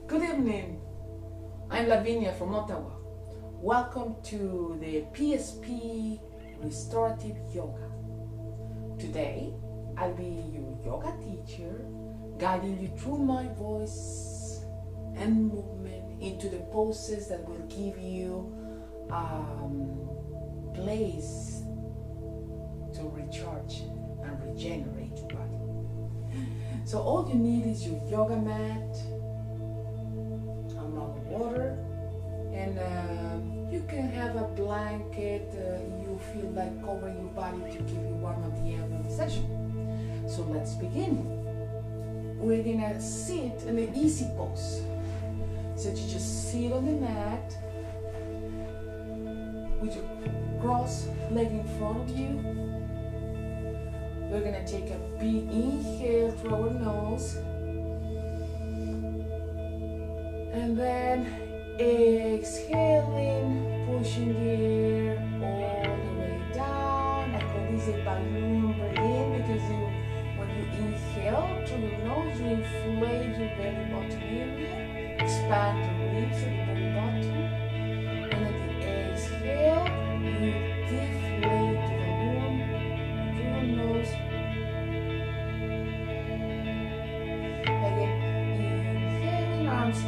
Good evening. I'm Lavinia from Ottawa. Welcome to the PSP Restorative Yoga. Today, I'll be your yoga teacher, guiding you through my voice and movement into the poses that will give you place to recharge and regenerate your body. So all you need is your yoga mat, water, and you can have a blanket you feel like covering your body to keep you warm at the end of the session. So let's begin. We're gonna sit in an easy pose. So you just sit on the mat with your cross leg in front of you. We're gonna take a big inhale through our nose. And then exhaling, pushing the air all the way down. I call this a balloon breath in because when you inhale through your nose, you inflate your belly button area, expand the ribs at the belly button. And at the exhale, you deflate the balloon through your nose. Again, inhaling, arms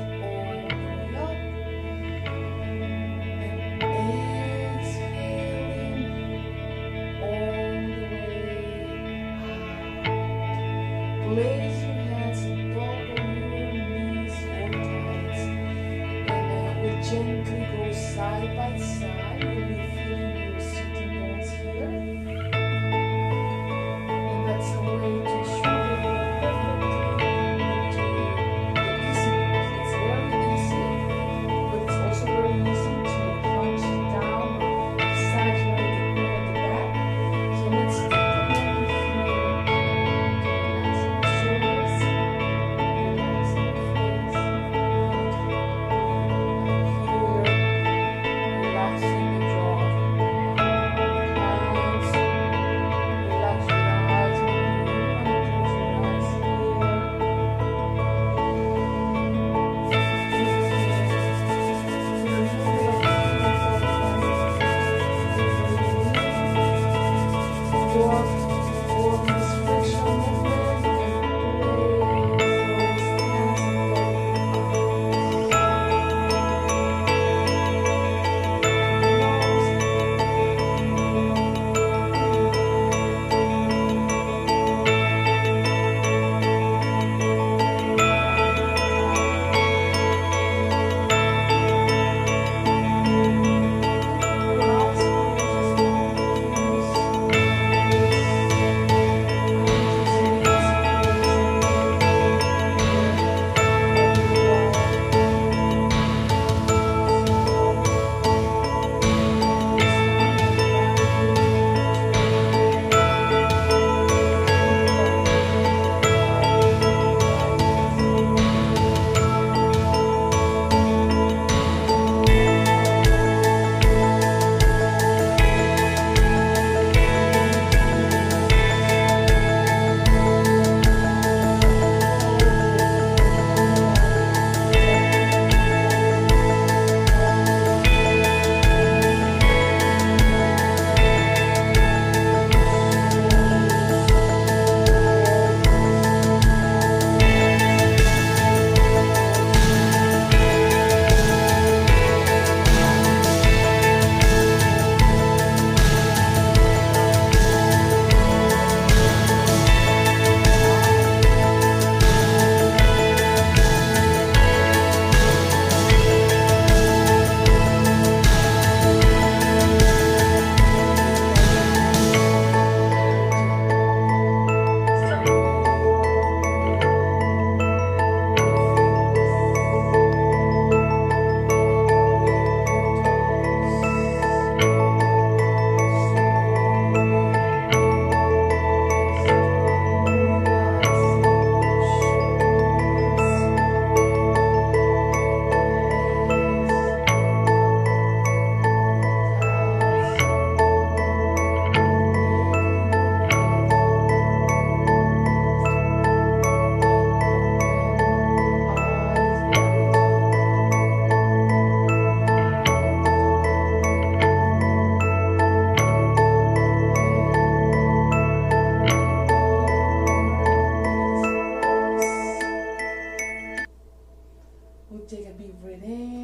place your hands above your knees or thighs, and we'll gently go side by side. You'll be feeling your sitting bones here, and that's a way to show that you're perfectly into the easy pose. It's very easy, but it's also very easy to punch down or exaggerate the curve at the back. So let's take a moment here. Relaxing the jaw.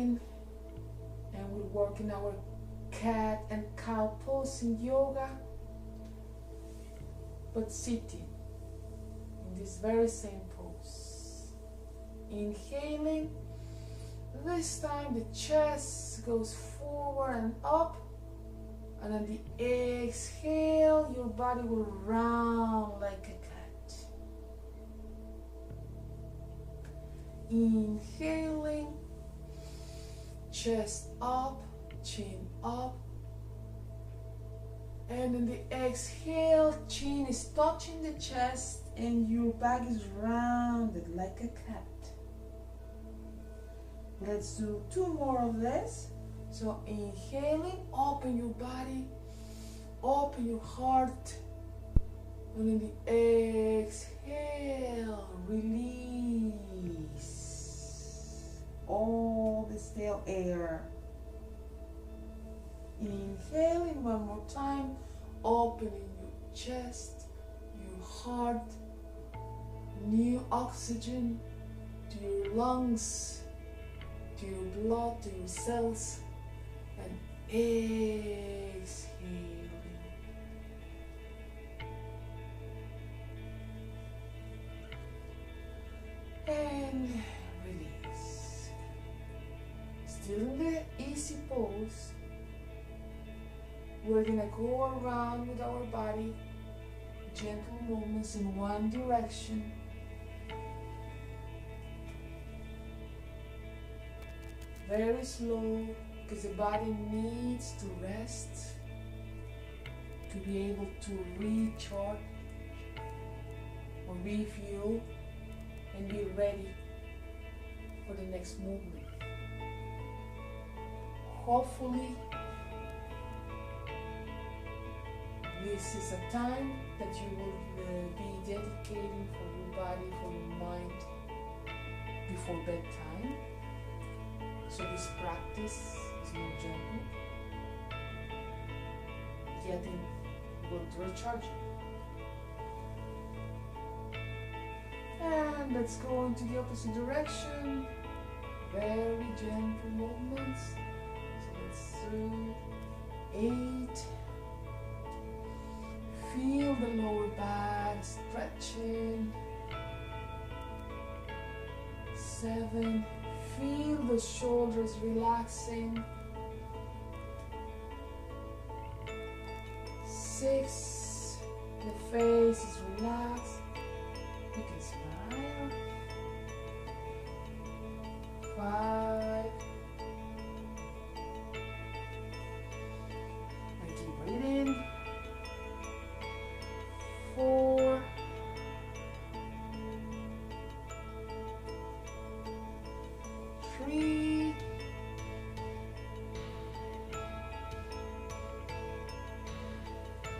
in and we're working our cat and cow pose in yoga, but sitting in this very same pose. Inhaling, this time the chest goes forward and up, and on the exhale your body will round like a cat. Inhaling, chest up, chin up, and in the exhale, chin is touching the chest and your back is rounded like a cat. Let's do 2 more of this. So inhaling, open your body, open your heart, and in the exhale, release all the stale air. Inhaling one more time, opening your chest, your heart, new oxygen to your lungs, to your blood, to your cells, and exhaling. And release. Still in the easy pose. We're gonna go around with our body, gentle movements in one direction. Very slow, because the body needs to rest to be able to recharge or refuel and be ready for the next movement. Hopefully, this is a time that you will be dedicating for your body, for your mind before bedtime. So this practice is more gentle, yet it will recharge you. And let's go into the opposite direction. Very gentle movements. So let's do 8. Feel the lower back stretching. 7. Feel the shoulders relaxing. 6. The face is relaxed. You can smile. 5. And keep breathing. 4. 3.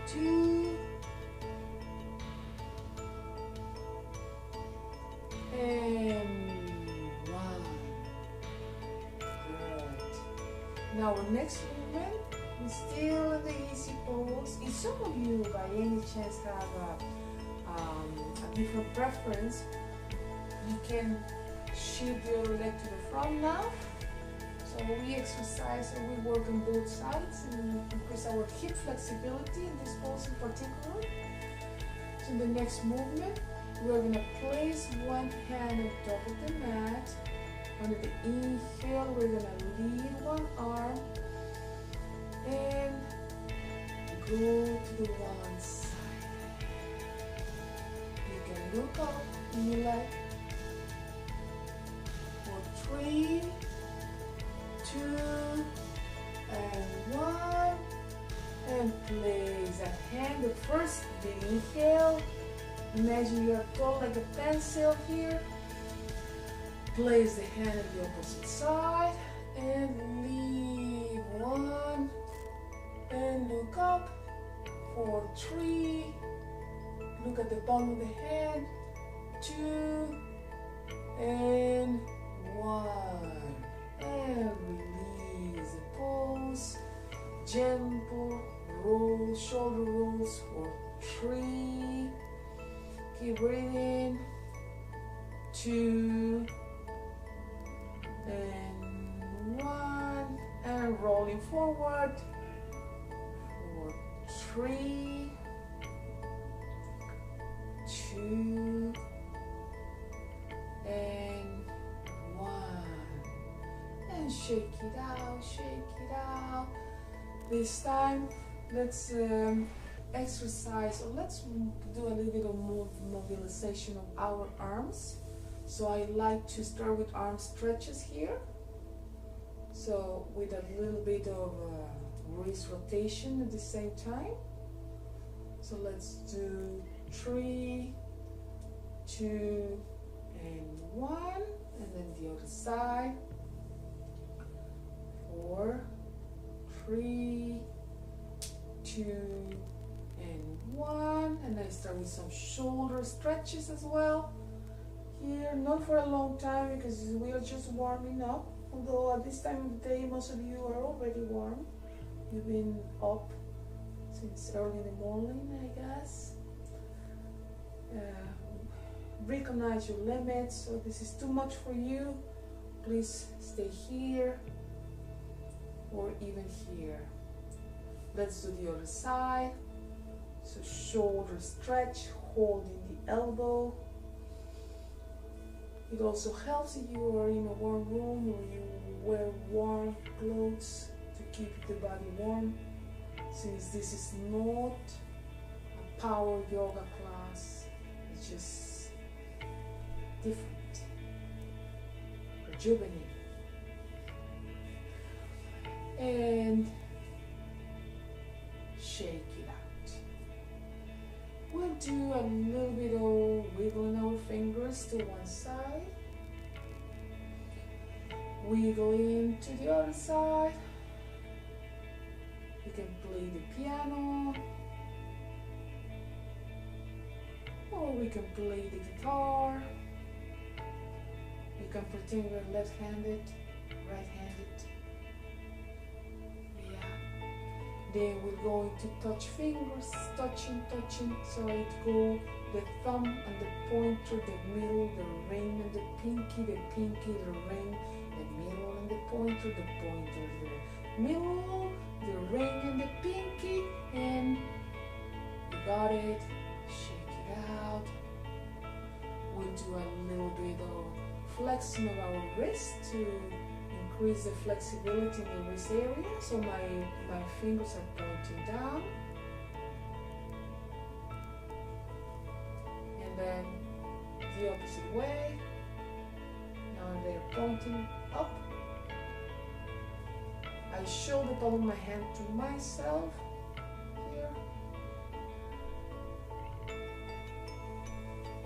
2. And 1. Good. Now our next movement is still in the easy pose. If some of you by any chance have a different preference, you can shift the other leg to the front now. So we exercise and we work on both sides and increase our hip flexibility in this pose in particular. So in the next movement, we're going to place one hand on top of the mat. Under the inhale, we're going to lead one arm and go to the one side. You can look up in your leg. 3, 2, and 1, and place a hand. The first big inhale. Imagine you are tall like a pencil here. Place the hand on the opposite side and leave 1, and look up for 3. Look at the palm of the hand. 2, and 1, and release the pose. Gentle roll, shoulder rolls for 3. Keep breathing. 2, and rolling forward for 3, 2, and 1. And shake it out, shake it out. This time, let's exercise, or let's do a little bit of mobilization of our arms. So I like to start with arm stretches here. So with a little bit of wrist rotation at the same time. So let's do 3, 2, and 1, and then the other side. 4, 3, 2, and 1, and I start with some shoulder stretches as well. Here, not for a long time because we are just warming up. Although at this time of the day, most of you are already warm. You've been up since early in the morning, I guess. Recognize your limits. So this is too much for you. Please stay here or even here. Let's do the other side. So shoulder stretch, holding the elbow. It also helps if you are in a warm room or you wear warm clothes to keep the body warm. Since this is not a power yoga class, it's just different, rejuvenating. And shake it out. We'll do a little bit of wiggling our fingers to one side, wiggling to the other side. You can play the piano, or we can play the guitar. You can pretend you're left-handed, right-handed. Then we're going to touch fingers, touching, so it go the thumb and the pointer, the middle, the ring and the pinky, the ring, the middle and the pointer, the middle, the ring and the pinky, and you got it. Shake it out. We'll do a little bit of flexing of our wrist to increase the flexibility in the wrist area. So my fingers are pointing down, and then the opposite way. Now they're pointing up. I show the palm of my hand to myself here,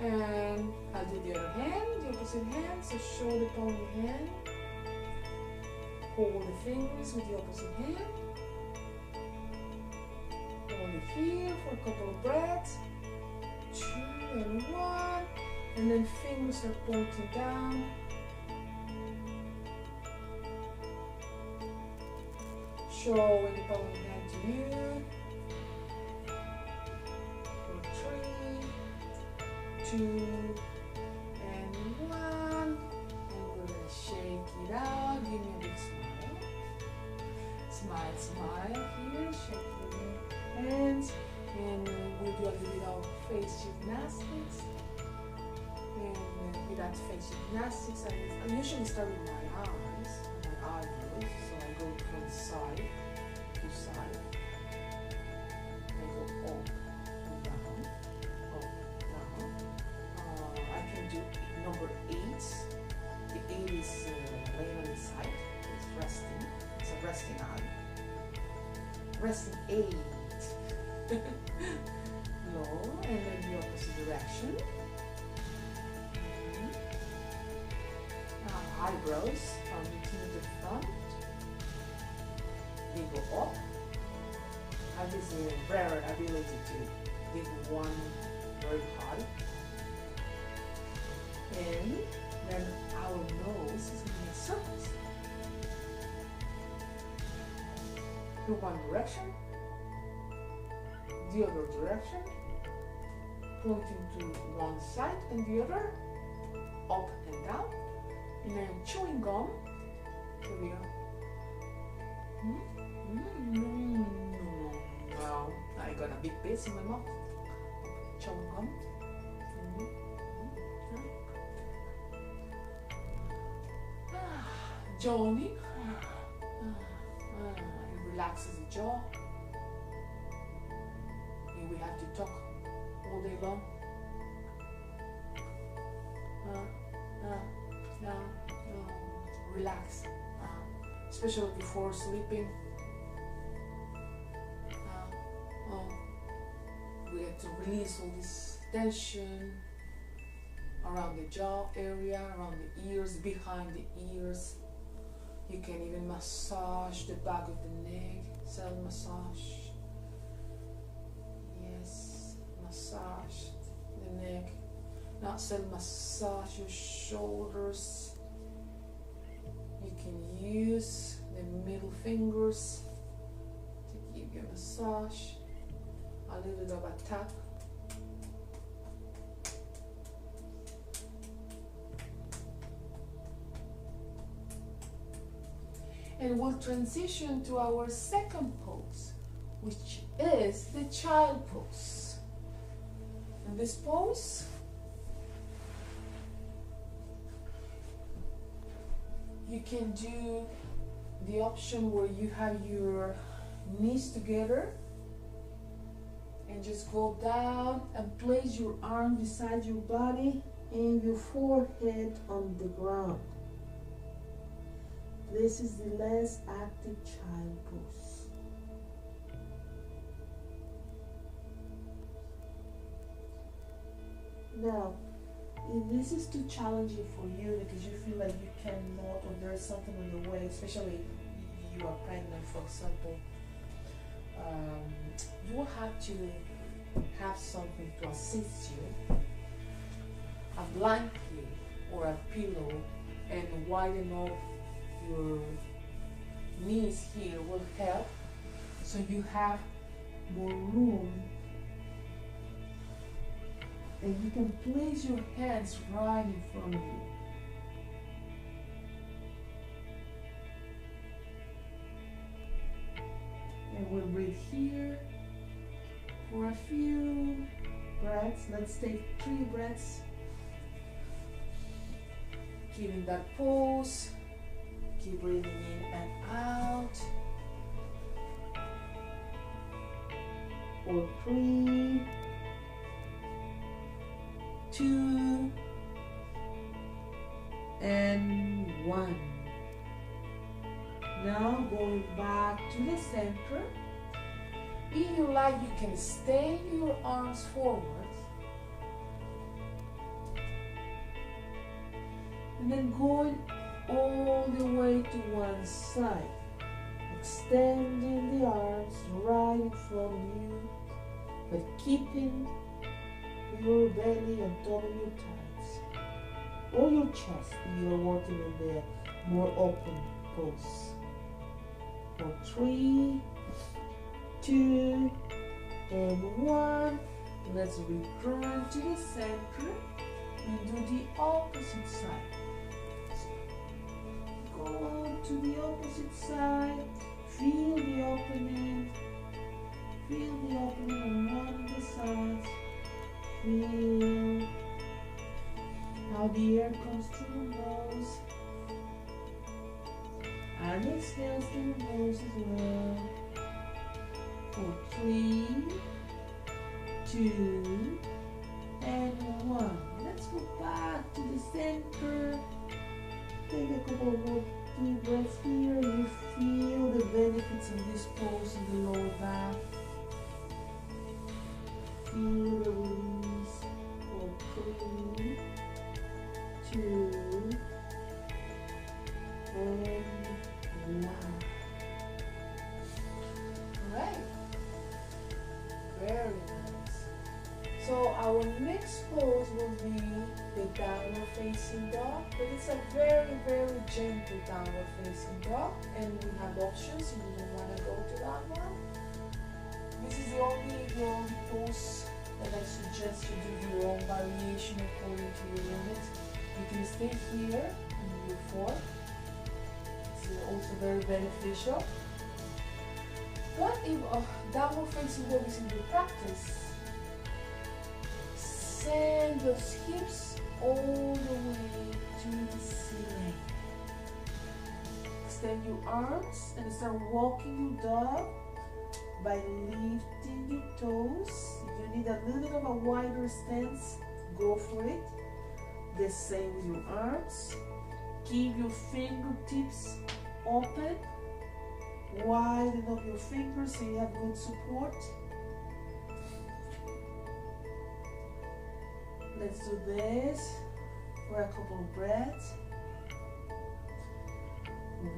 and I'll do the other hand, the opposite hand. So show the palm of the hand. Hold the fingers with the opposite hand. Hold it here for a couple of breaths. 2 and 1. And then fingers are pointing down. Showing the palm of the hand to you. For 3, 2, and 1. And we're going to shake it out. Give me a big smile. Smile, smile here, shake your hands, and we'll do a little bit of face gymnastics. And with that face gymnastics, I usually start with my eyes, my eyebrows, so I go from side to side. I go up and down, up, down. I can do number 8. The 8 is laying on the side, it's resting. It's a resting eye. Resting 8. Low, and then the opposite direction. Eyebrows from between the front. They go up. I have this rare ability to leave one very high. And then our nose is going to circles. To one direction, the other direction, pointing to one side and the other, up and down, and then chewing gum. Here we go. taste in my mouth. Chewing gum. Jawing. It relaxes the jaw. And we have to talk all day long. Relax. Especially before sleeping. We have to release all this tension around the jaw area, around the ears, behind the ears. You can even massage the back of the neck, self massage. Yes, massage the neck. Now self massage your shoulders. You can use the middle fingers to give you a massage, a little bit of a tap. And we'll transition to our second pose, which is the child pose. In this pose, you can do the option where you have your knees together and just go down and place your arm beside your body and your forehead on the ground. This is the less active child pose. Now, if this is too challenging for you because you feel like you cannot, or there's something in the way, especially if you are pregnant, for example, you will have to have something to assist you. A blanket or a pillow, and widen up your knees here will help, so you have more room and you can place your hands right in front of you. And we'll breathe here for a few breaths. Let's take 3 breaths. Keeping that pose. Keep breathing in and out. For 3, 2, and 1. Now going back to the center. If you like, you can stay your arms forward. And then going all the way to one side, extending the arms right in front of you, but keeping your belly on top of your thighs or your chest if you are working in the more open pose. For 3, 2, and 1. Let's return to the center and do the opposite side. Go on to the opposite side. Feel the opening. Feel the opening on one of the sides. Feel how the air comes through your nose. And exhale through your nose as well. For 3, 2, and 1. Let's go back to the center. Take a couple of more deep breaths here. You feel the benefits of this pose in the lower back. Feel the release for 3, 2, and 1. Alright. Very nice. So our next pose will be the downward facing dog, but it's a very, very gentle downward facing dog, and we have options if you don't want to go to that one. This is the only pose that I suggest you do your own variation according to your limits. You can stay here in your form. It's also very beneficial. But if downward facing dog is in your practice, send those hips all the way to the ceiling. Extend your arms and start walking your dog by lifting your toes. If you need a little bit of a wider stance, go for it. The same with your arms. Keep your fingertips open. Widen up your fingers so you have good support. Let's do this for a couple of breaths.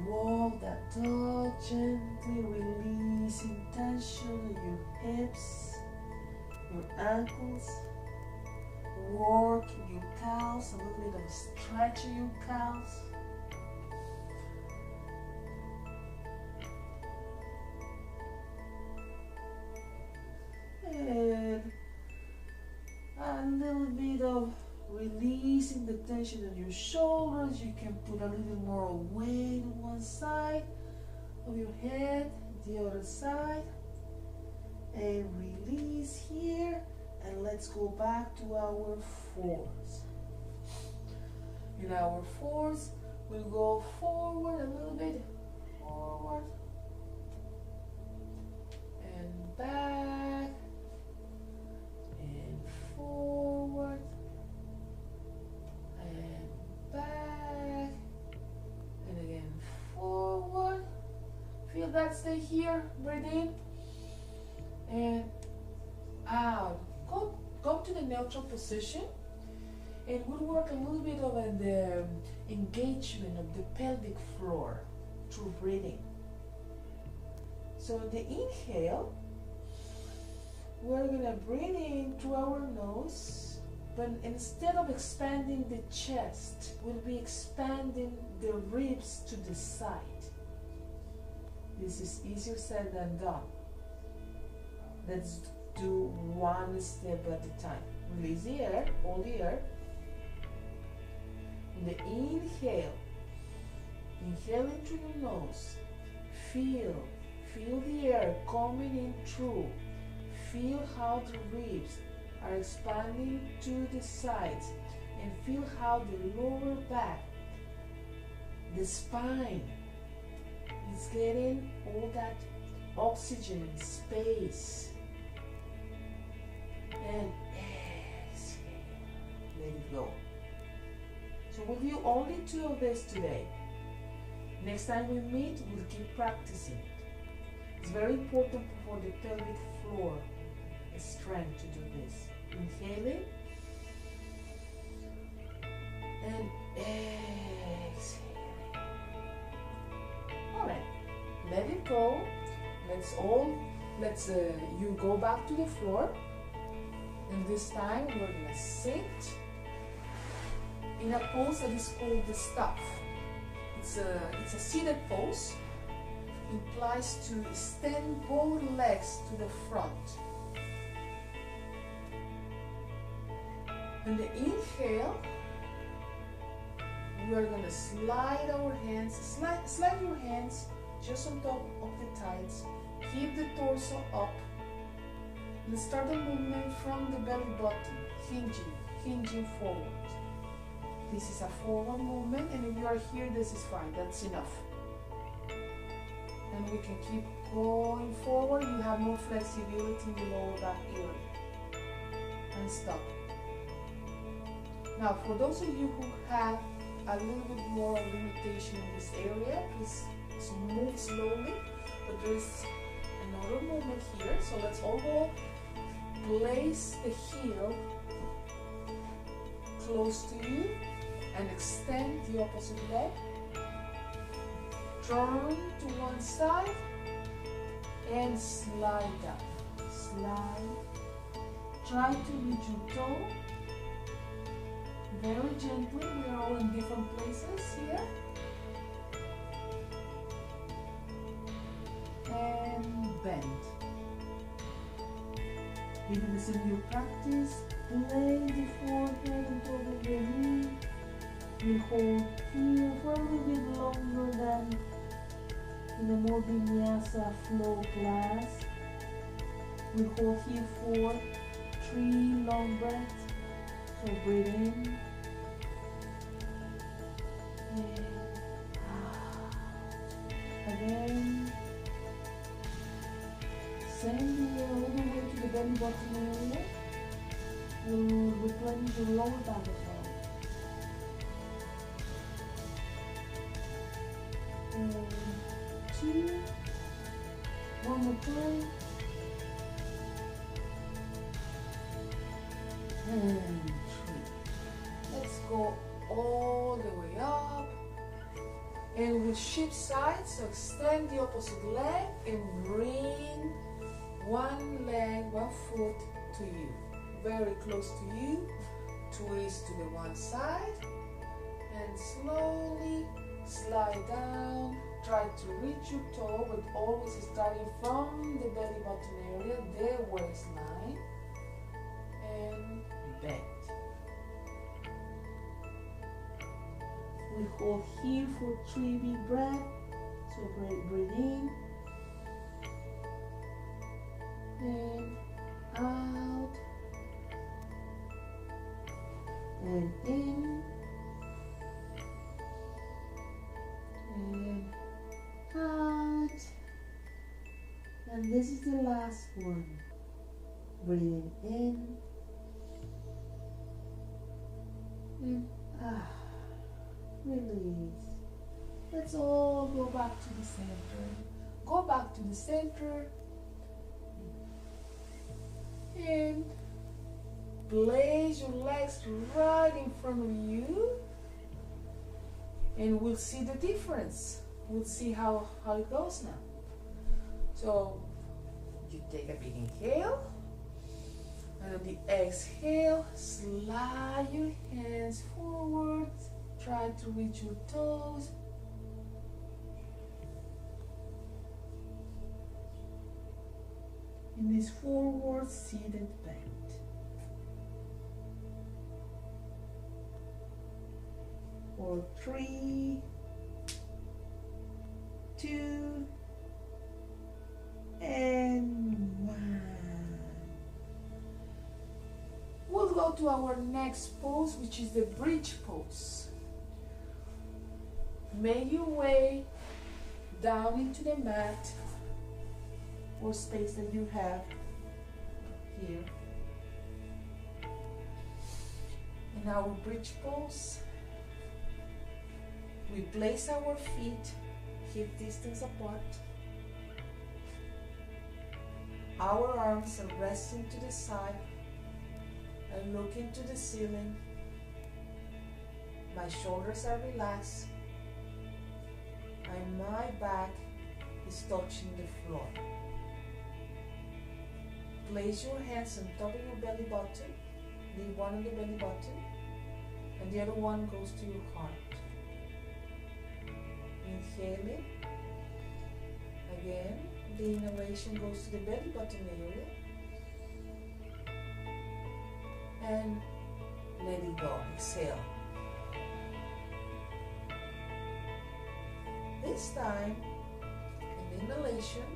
Walk that dog gently, releasing tension in your hips, your ankles. Working your calves, a little bit of stretching your calves. And a little bit of releasing the tension on your shoulders. You can put a little more weight on one side of your head, the other side, and release here. And let's go back to our fours. In our fours, we'll go forward a little bit, forward and back and forward and back and again forward. Feel that, stay here, breathe in and out. Go to the neutral position, and we'll work a little bit of the engagement of the pelvic floor through breathing. So the inhale, we're gonna breathe in through our nose, but instead of expanding the chest, we'll be expanding the ribs to the side. This is easier said than done. Let's do one step at a time. Release the air, hold the air. In the inhale, inhale in through your nose. Feel the air coming in through. Feel how the ribs are expanding to the sides, and feel how the lower back, the spine, is getting all that oxygen and space. And exhale, let it go. So we'll do only 2 of this today. Next time we meet, we'll keep practicing. It's very important for the pelvic floor strength to do this. Inhaling and exhaling. All right, let it go. Let's you go back to the floor. And this time we're gonna sit in a pose that is called the staff. It's a seated pose. Implies to extend both legs to the front. And the inhale, we're gonna slide our hands, slide your hands just on top of the thighs. Keep the torso up. And start the movement from the belly button, hinging forward. This is a forward movement, and if you are here, this is fine, that's enough. And we can keep going forward. You have more flexibility in the lower back area. And stop. Now, for those of you who have a little bit more limitation in this area, please move slowly. But there is another movement here, so let's all go. Place the heel close to you and extend the opposite leg. Turn to one side and slide down. Slide. Try to reach your toe. Very gently. We are all in different places here. And bend. Even as in your practice, lay the forehead on top of the knee. You hold here for a little bit longer than in a more vinyasa flow class. We hold here for 3 long breaths. So breathe in and out. Again. Send the air all the way to the belly button area. We'll replenish the lower back as well. And 2. One more time. And 3. Let's go all the way up. And we'll shift sides. So extend the opposite leg and bring one leg, one foot to you. Very close to you. Twist to the one side. And slowly slide down. Try to reach your toe, but always starting from the belly button area, the waistline. And bend. We hold here for 3 big breaths. So breathe in and out and in and out. And this is the last one. Breathing in and out. Release. Let's all go back to the center. Go back to the center and place your legs right in front of you, and we'll see the difference. We'll see how it goes now. So you take a big inhale, and on the exhale, slide your hands forward. Try to reach your toes. In this forward seated bend. For 3, 2, and 1. We'll go to our next pose, which is the bridge pose. Make your way down into the mat or space that you have here. In our bridge pose, we place our feet hip distance apart. Our arms are resting to the side and looking to the ceiling. My shoulders are relaxed and my back is touching the floor. Place your hands on top of your belly button. Leave one on the belly button and the other one goes to your heart. Inhaling. Again, the inhalation goes to the belly button area. And let it go. Exhale. This time, in the inhalation,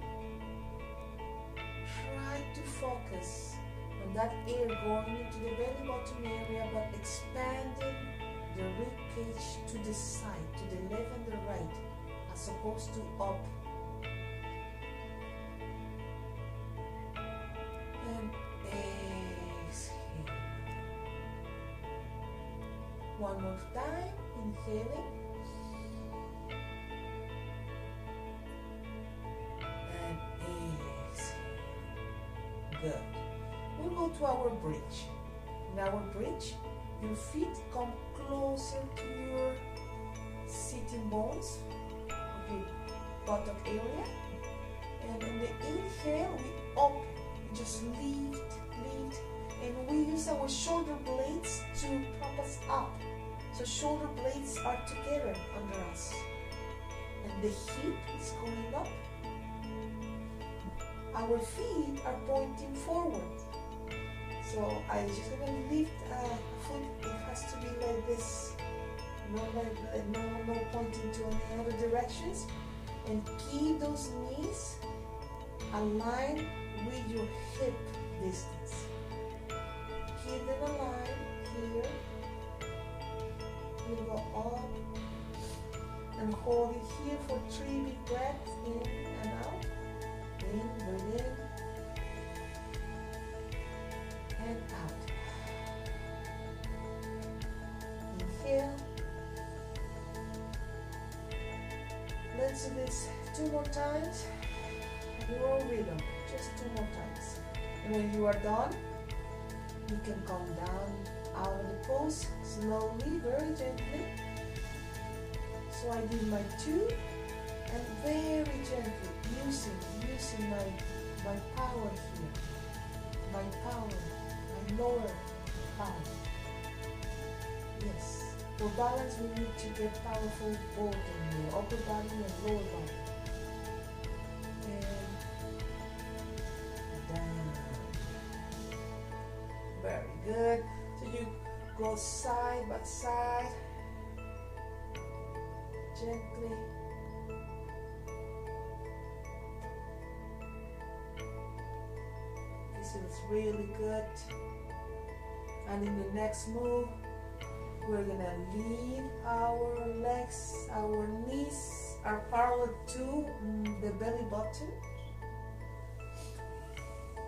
try to focus on that air going into the belly button area, but expanding the rib cage to the side, to the left and the right, as opposed to up. And exhale. One more time, inhaling. And exhale. Good. We'll go to our bridge. In our bridge, your feet come closer to your sitting bones of your buttock area. And on the inhale, we up, we just lift, and we use our shoulder blades to prop us up. So shoulder blades are together under us. And the hip is going up. Our feet are pointing forward. So I'm just gonna lift a foot. It has to be like this. No pointing to any other directions. And keep those knees aligned with your hip distance. Keep them aligned here. You go up and hold it here for 3 big breaths, in and out. In, breathe in, and out. Inhale. Let's do this 2 more times. Your own rhythm, just 2 more times. And when you are done, you can come down out of the pose slowly, very gently. So I did my 2, and very gently using my power here, my power, my lower power. Yes, for balance we need to get powerful both in the upper body and lower body. And down. Very good. So you go side by side, gently. This feels really good. And in the next move, we're gonna lean our legs, our knees are parallel to the belly button.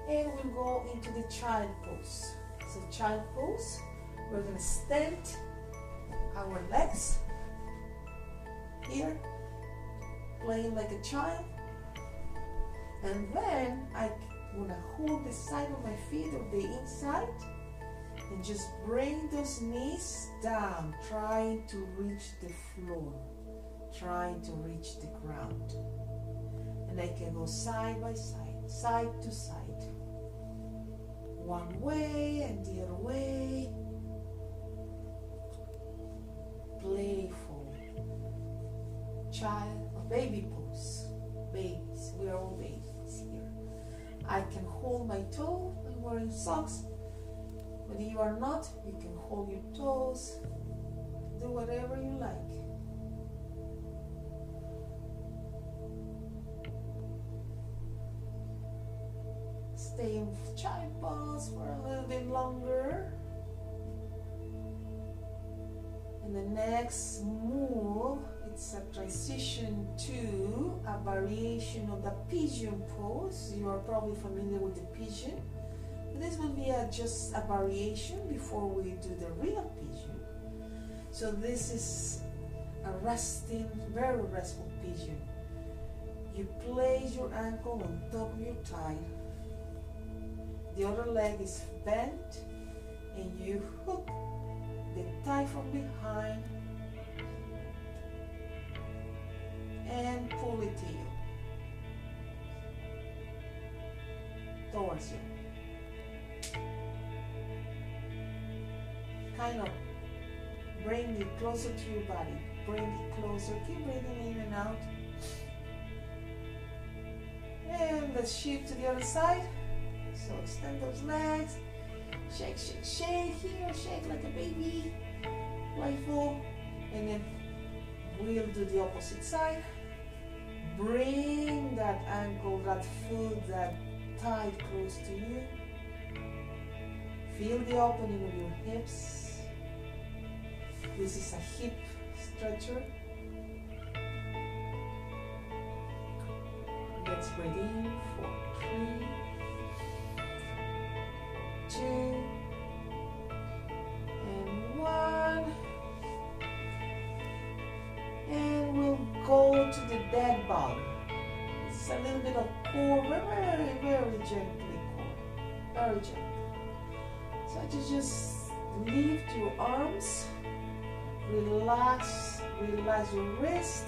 And we'll go into the child pose. So child pose, we're gonna stand our legs here, playing like a child. And then I'm gonna hold the side of my feet or the inside and just bring those knees down, trying to reach the floor, trying to reach the ground. And I can go side by side, side to side. One way and the other way. Playful. Child, a baby pose. Babies, we are all babies here. I can hold my toe, I'm wearing socks. But if you are not, you can hold your toes. Do whatever you like. Stay in child pose for a little bit longer. And the next move, it's a transition to a variation of the pigeon pose. You are probably familiar with the pigeon. This will be just a variation before we do the real pigeon. So this is a resting, very restful pigeon. You place your ankle on top of your thigh. The other leg is bent and you hook the thigh from behind and pull it to you, towards you. Kind of bring it closer to your body. Bring it closer. Keep breathing in and out. And let's shift to the other side. So extend those legs. Shake, shake, shake here. Shake like a baby. Playful. And then we'll do the opposite side. Bring that ankle, that foot, that thigh close to you. Feel the opening of your hips. This is a hip stretcher. Let's breathe in for 3, 2, and 1. And we'll go to the dead bug. It's a little bit of core, very, very gently core. Very gently. So just lift your arms. Relax your wrist,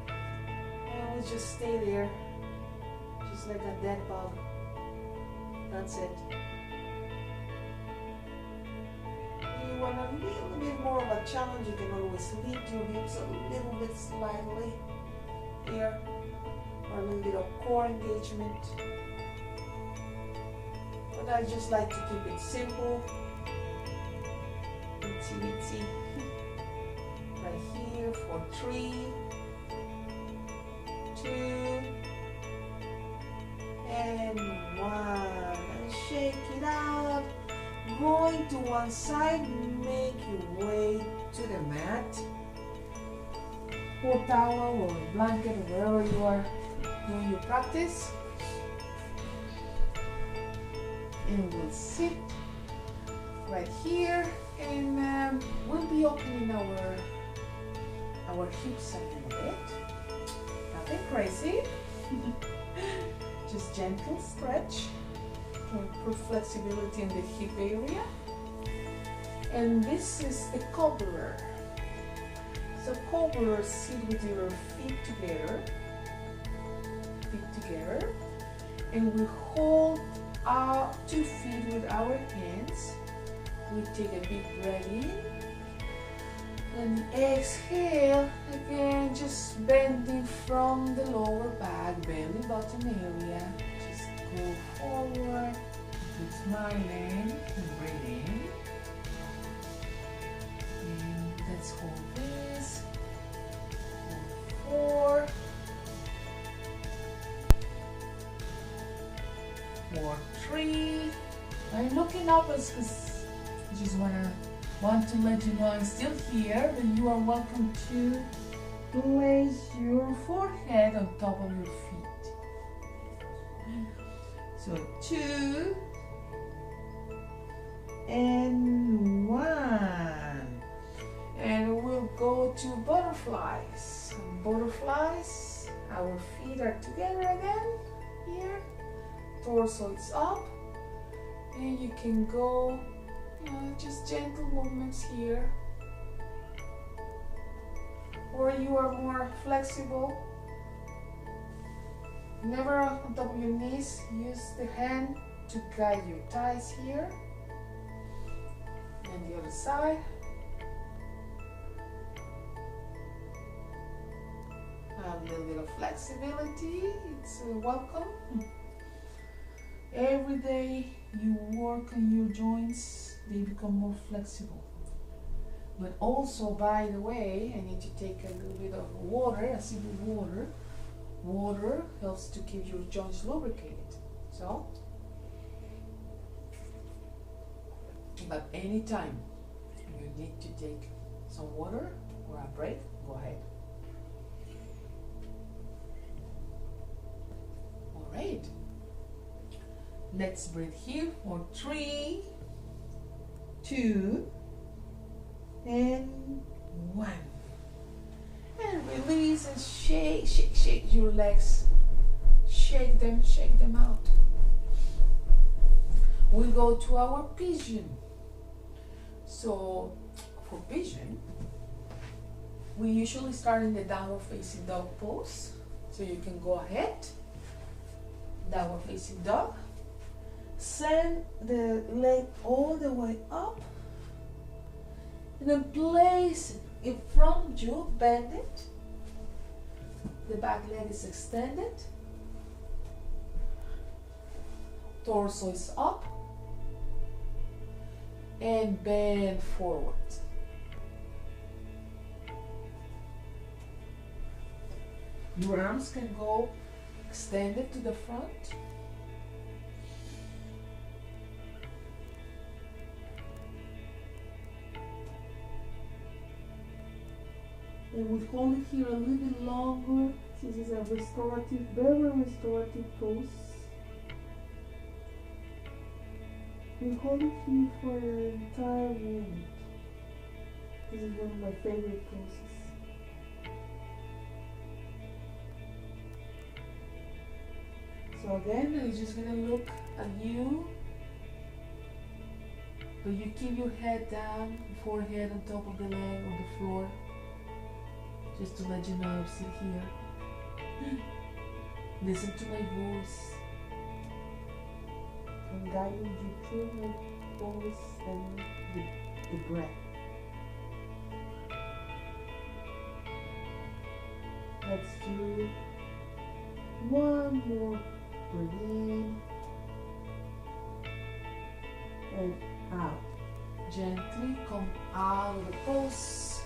and we just stay there, just like a dead bug. That's it. You want a little bit more of a challenge, you can always lift your hips a little bit slightly here, or a little bit of core engagement. But I just like to keep it simple, itsy. Right here for 3, 2, and 1. And shake it out. Going to one side, make your way to the mat, or towel or blanket, or wherever you are doing your practice. And we'll sit right here, and we'll be opening our hips a little bit. Nothing crazy. Just gentle stretch to improve flexibility in the hip area. And this is the cobbler. So cobbler, sit with your feet together, and we hold our 2 feet with our hands. We take a big breath in, and exhale again, just bending from the lower back, belly button area. Just go forward, keep smiling, and breathe in. And let's hold this. Hold 4, or 3. I'm looking up because I just want to let you know I'm still here, and you are welcome to place your forehead on top of your feet. So 2 and 1, and we'll go to butterflies. Butterflies, our feet are together again here. Torso is up, and you can go, just gentle movements here, or you are more flexible. Never on top of your knees, use the hand to guide your thighs here, and the other side. A little bit of flexibility, it's welcome. Every day you work on your joints, they become more flexible. But also, by the way, I need to take a little bit of water, a sip of water. Water helps to keep your joints lubricated. So, but anytime you need to take some water or a break, go ahead. All right. Let's breathe here for 3, 2, and 1. And release and shake, shake, shake your legs. Shake them out. We'll go to our pigeon. So for pigeon, we usually start in the downward facing dog pose. So you can go ahead, downward facing dog. Send the leg all the way up, and then place it in front of you, bend it. The back leg is extended. Torso is up, and bend forward. Your arms can go extended to the front. And we'll hold it here a little bit longer. This is a restorative, very restorative pose. We'll hold it here for the entire movement. This is one of my favorite poses. So again, I'm just gonna look at you, but you keep your head down, forehead on top of the leg on the floor. Just to let you know I'm still here. Listen to my voice. I'm guiding you through my voice and the breath. Let's do one more breath in and out. Gently come out of the pose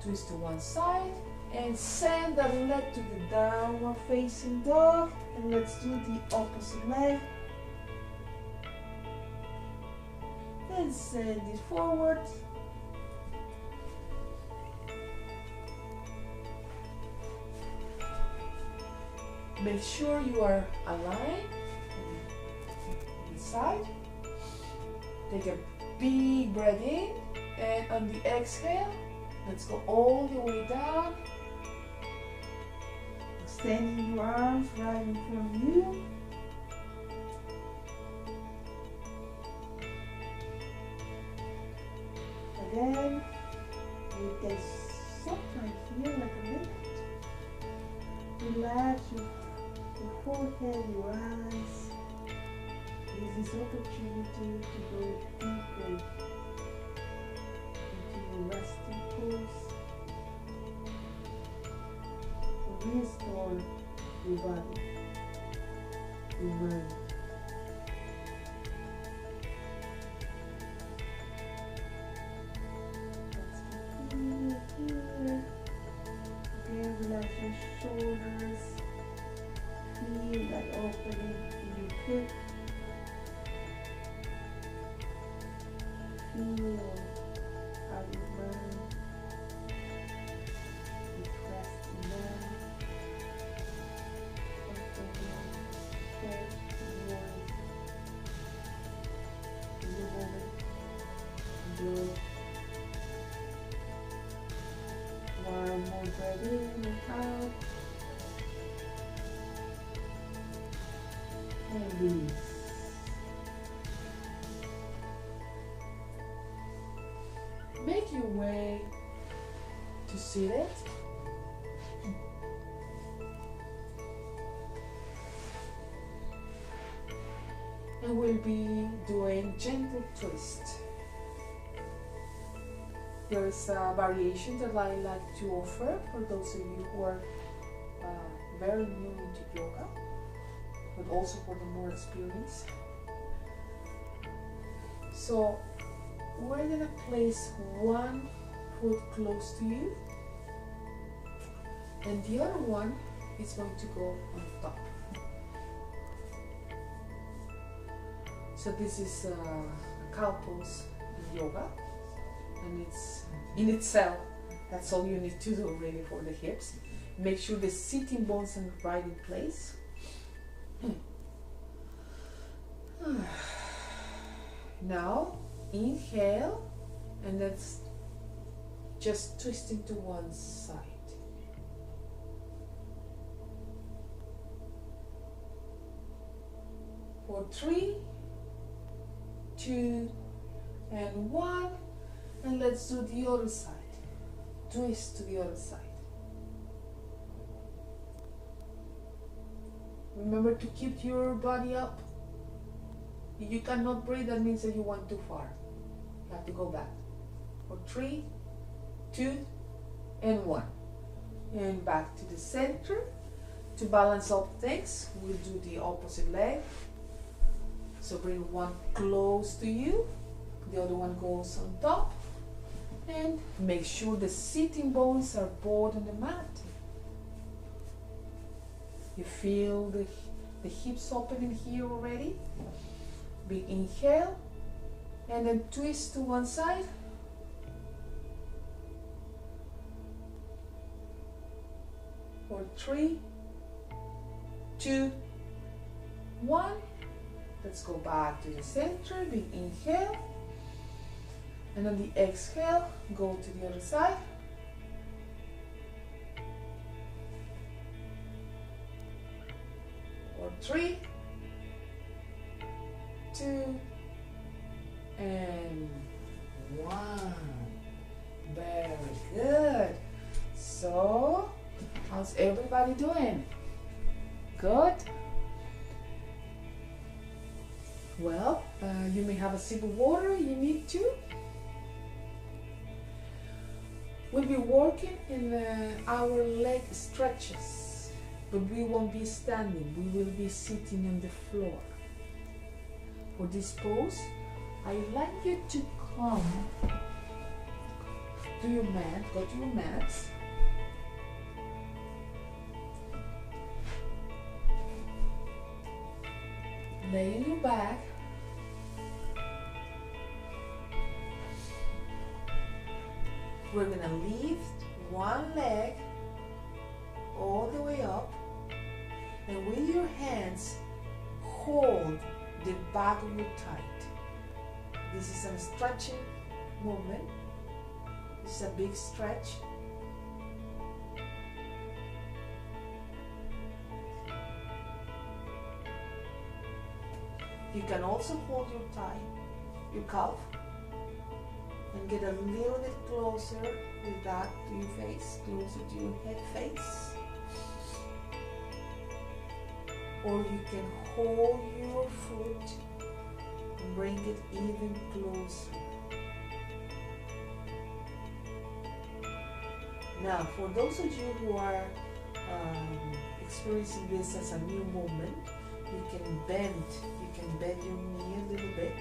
twist to one side, and send that leg to the downward facing dog, and let's do the opposite leg. Then send it forward. Make sure you are aligned inside. Take a big breath in, and on the exhale, let's go all the way down. Extending your arms right in front of you. Again, you can sometimes feel like a minute. Relax your forehead, your eyes. Use this opportunity to go deeper into your resting pose. Restore your body, your mind. Let's continue here. Again, relax your shoulders. Feel that opening in your hip. Feel how your mind is resting down. One more breath in and out. And release. Make your way to seated. And we'll be doing gentle twist. There's a variation that I like to offer for those of you who are very new into yoga, but also for the more experienced. So we're gonna place one foot close to you, and the other one is going to go on top. So this is a cow pose in yoga, and it's in itself, that's all you need to do really for the hips. Make sure the sitting bones are right in place. Now inhale, and let's just twisting to one side. For 3, 2, and 1, and let's do the other side. Twist to the other side. Remember to keep your body up. If you cannot breathe, that means that you went too far. You have to go back. For 3, 2, and 1. And back to the center. To balance out things, we'll do the opposite leg. So bring one close to you, the other one goes on top, and make sure the sitting bones are both on the mat. You feel the hips opening here already. Big inhale, and then twist to one side. For 3, 2, 1. Let's go back to the center. Big inhale, and on the exhale, go to the other side. For 3, 2, and 1. Very good. So, how's everybody doing? Good? Well, you may have a sip of water, you need to. We'll be working in our leg stretches, but we won't be standing, we will be sitting on the floor. For this pose, I'd like you to come to your mat, go to your mats. Lay on your back. We're gonna lift one leg all the way up, and with your hands hold the back of your thigh. This is a stretching movement. This is a big stretch. You can also hold your thigh, your calf, and get a little bit closer with that to your face, closer to your head face. Or you can hold your foot and bring it even closer. Now, for those of you who are experiencing this as a new movement, you can bend your knee a little bit.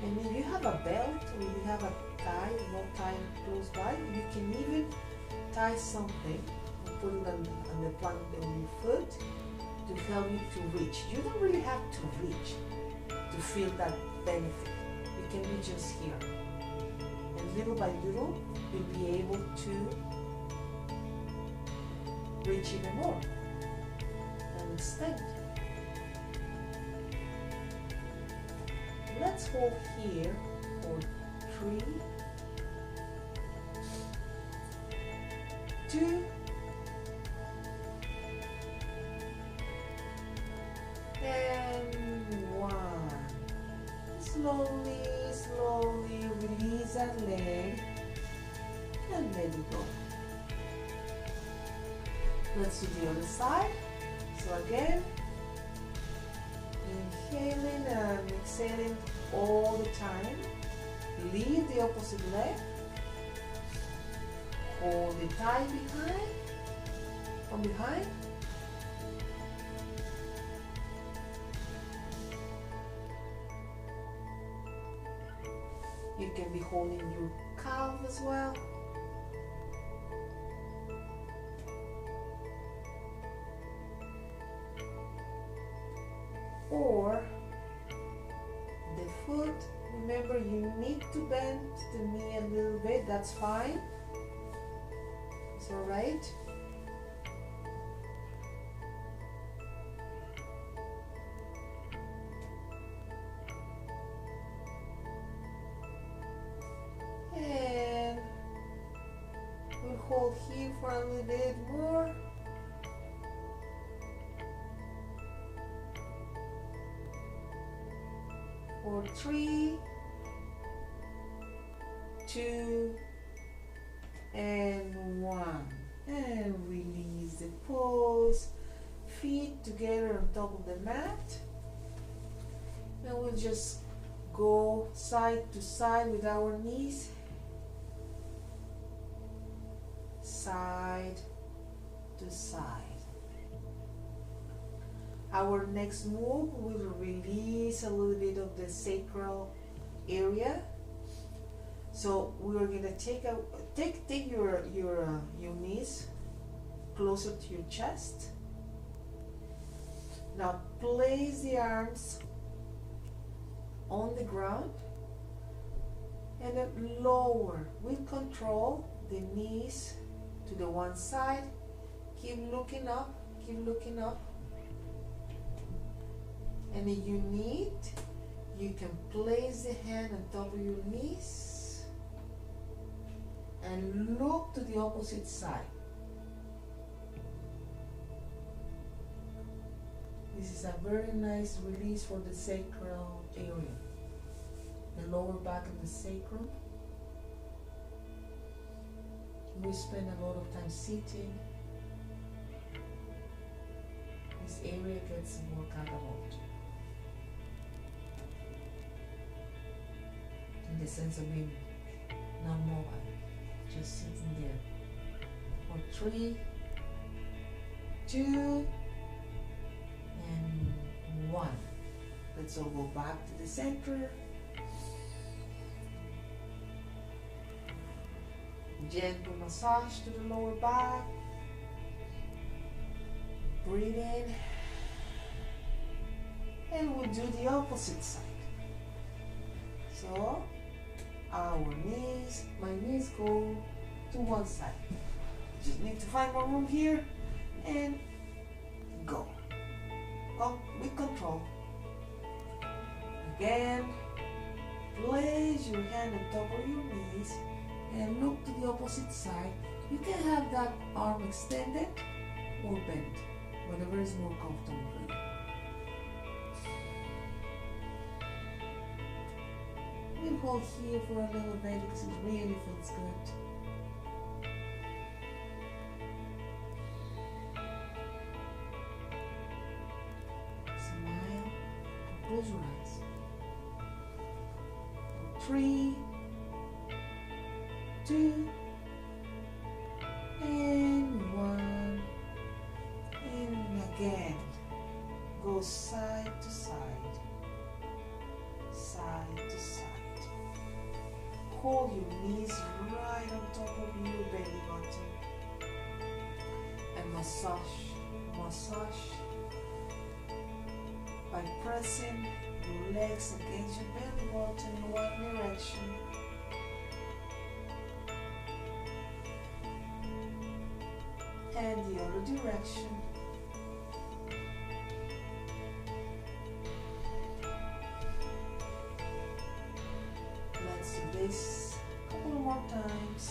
And if you have a belt or you have a tie, no tie close by, you can even tie something and put it on the plant of your foot to help you to reach. You don't really have to reach to feel that benefit. It can be just here. And little by little, you'll be able to reach even more and extend. Let's hold here for 3, 2, and 1. Slowly, slowly release that leg and let it go. Let's do the other side. So again, inhaling and exhaling all the time. Leave the opposite leg. Hold the thigh behind, from behind. You can be holding your calf as well. Or the foot, remember you need to bend the knee a little bit, that's fine. It's all right. And we'll hold here for a little bit more. For 3, 2, and 1. And release the pose. Feet together on top of the mat. And we'll just go side to side with our knees. Side to side. Our next move will release a little bit of the sacral area. So we're gonna take your knees closer to your chest. Now place the arms on the ground and then lower with control the knees to the one side. Keep looking up, keep looking up. And if you need, you can place the hand on top of your knees and look to the opposite side. This is a very nice release for the sacral area, the lower back of the sacrum. We spend a lot of time sitting. This area gets worked out a lot. In the sense of being not mobile, just sitting there. For 3, 2, and 1. Let's all go back to the center. Gentle massage to the lower back. Breathe in. And we'll do the opposite side. So, my knees go to one side. Just need to find more room here and go. Go with control. Again, place your hand on top of your knees and look to the opposite side. You can have that arm extended or bent, whatever is more comfortable for you. We'll hold here for a little bit because it really feels good. Smile and close your eyes. 3, 2, and 1, and again, go side to side, side to side. Hold your knees right on top of your belly button and massage by pressing your legs against your belly button in one direction. And the other direction. Let's do this a couple more times.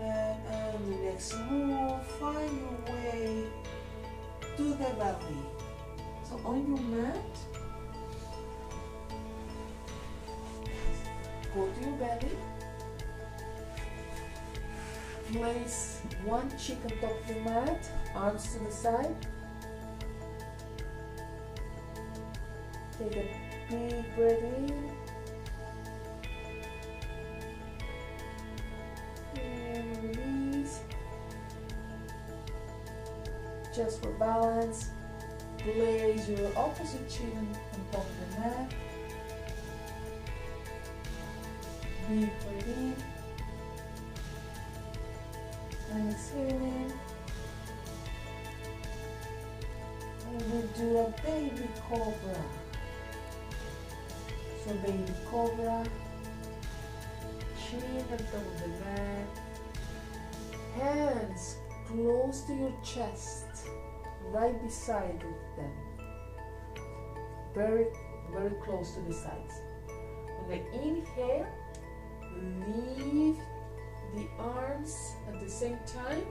And on the next move, find your way to the belly. So on your mat, go to your belly. Place one cheek on top of the mat, arms to the side. Take a big breath in. And release. Just for balance, place your opposite chin on top of the mat. Big breath in. And exhaling. And we'll do a baby cobra. So baby cobra, chin on top of the mat, hands close to your chest, right beside them, very, very close to the sides. On the inhale, leave the arms at the same time,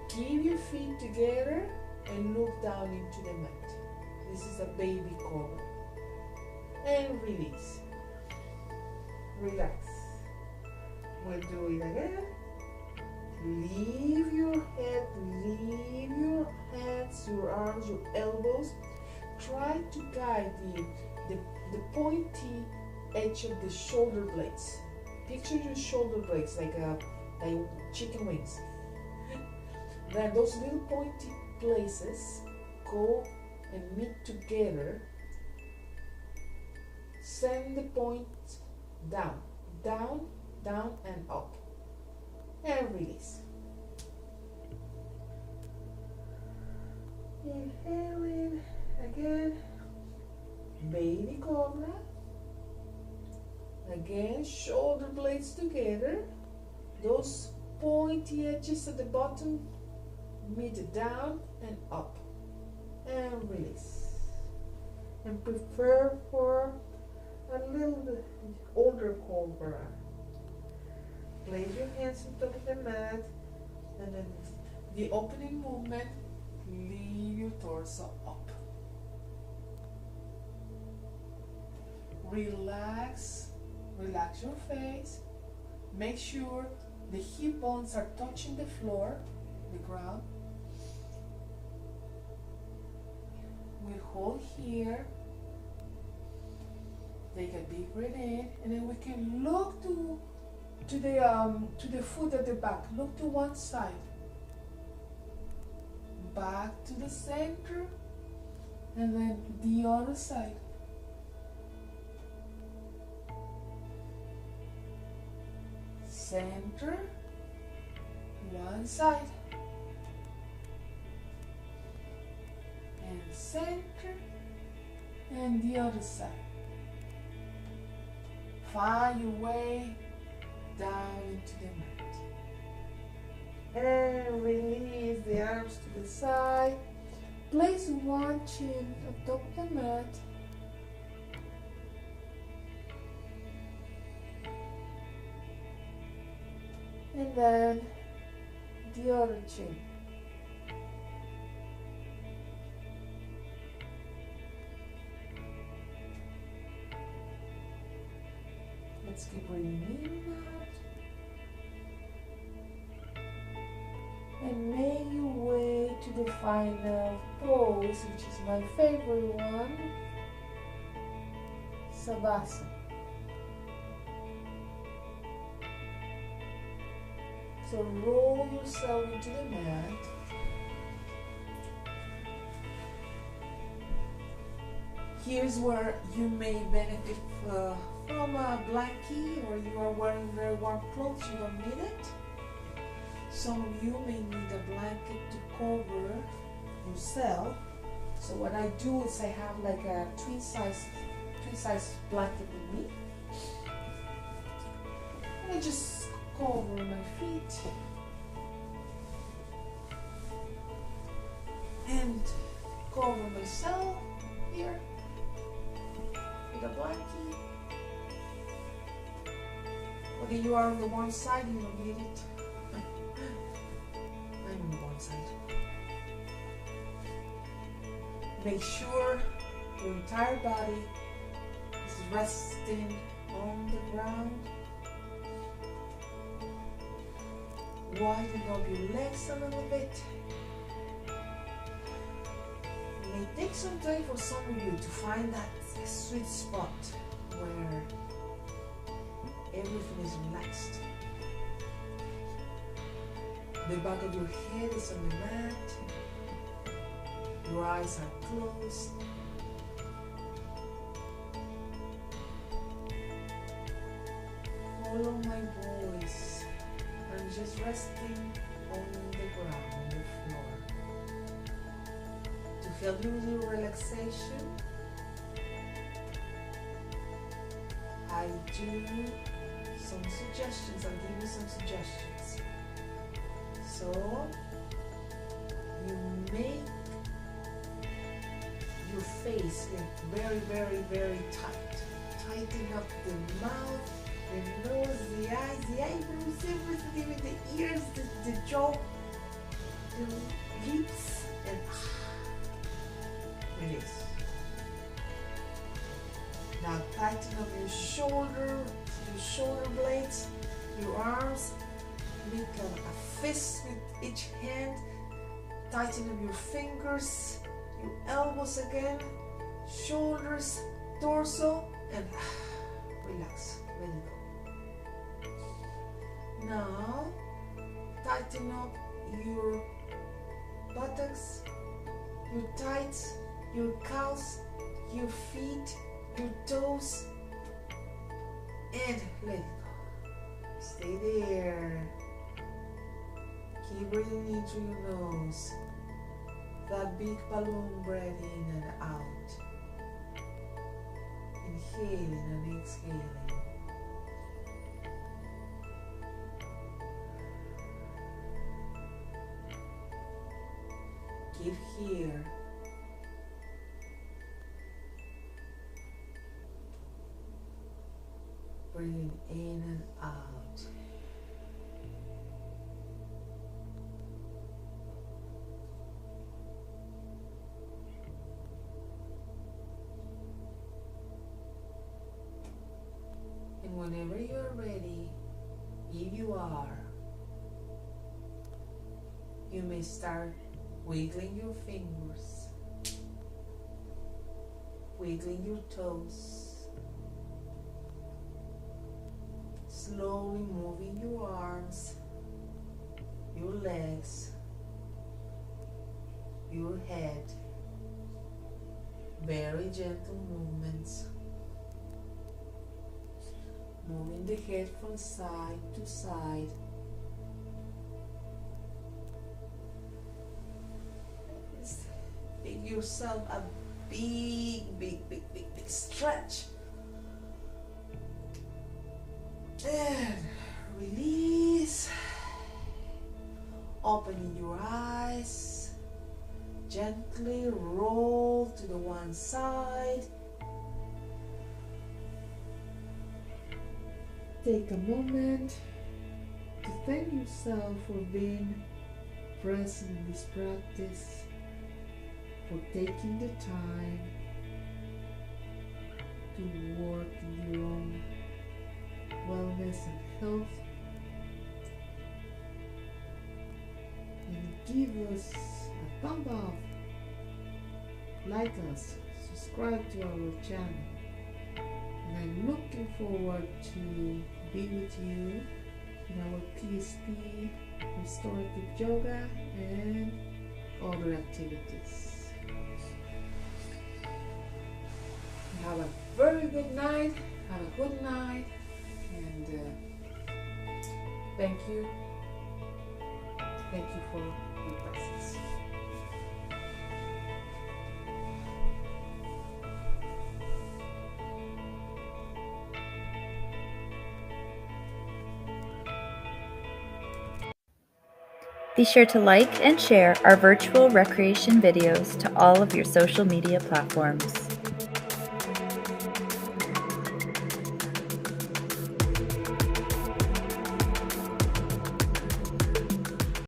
keep your feet together and look down into the mat. This is a baby cobra. And release. Relax. We'll do it again. Leave your head, leave your hands, your arms, your elbows. Try to guide the pointy edge of the shoulder blades. Picture your shoulder blades like chicken wings. Then those little pointy places go and meet together. Send the point down, down, down, and up. And release. Inhaling again. Baby cobra. Again, shoulder blades together. Those pointy edges at the bottom meet down and up. And release. And prepare for a little bit older cobra. Place your hands on top of the mat, and then the opening movement, leave your torso up. Relax, relax your face. Make sure the hip bones are touching the floor, the ground. We hold here. Take a deep breath in, and then we can look to the foot at the back. Look to one side, back to the center, and then the other side. center, one side, and center, and the other side. Find your way down into the mat. And release the arms to the side. Place one chin atop the mat. And then the other chin. Let's keep breathing in and out. And make your way to the final pose, which is my favorite one, Savasana. So roll yourself into the mat. Here's where you may benefit from a blankie, or you are wearing very warm clothes, you don't need it. Some of you may need a blanket to cover yourself. So what I do is I have like a twin size blanket with me. And I just cover my feet and cover myself here with a blanket. Whether you are on the one side, you don't need it. I'm on the one side. Make sure your entire body is resting on the ground. Widen up your legs a little bit. It may take some time for some of you to find that sweet spot where everything is relaxed. The back of your head is on the mat. Your eyes are closed. Follow my voice. I'm just resting on the ground, on the floor. To help you with your relaxation, I do some suggestions. I'll give you some suggestions. So, you make your face very, very, very tight. Tighten up the mouth, the nose, the eyes, the eyebrows, everything, even the ears, the jaw, the lips, and release. Now tighten up your shoulder blades, your arms. Make a fist with each hand. Tighten up your fingers, your elbows again, shoulders, torso, and relax. Let it go. Now, tighten up your buttocks, your thighs, your calves, your feet, your toes, and let it go. Stay there. Keep breathing in through your nose. That big balloon breath in and out. Inhaling and exhaling. Keep here. Breathing in and out. And whenever you're ready, if you are, you may start wiggling your fingers, wiggling your toes, slowly moving your arms, your legs, your head, very gentle movements. moving the head from side to side. Just give yourself a big stretch. And release. Opening your eyes. Gently roll to the one side. Take a moment to thank yourself for being present in this practice, for taking the time to work in your own wellness and health. And give us a thumb up, like us, subscribe to our channel. And I'm looking forward to be with you in our PSP, restorative yoga, and other activities. Have a very good night. Have a good night. And thank you. Thank you for your presence. Be sure to like and share our virtual recreation videos to all of your social media platforms.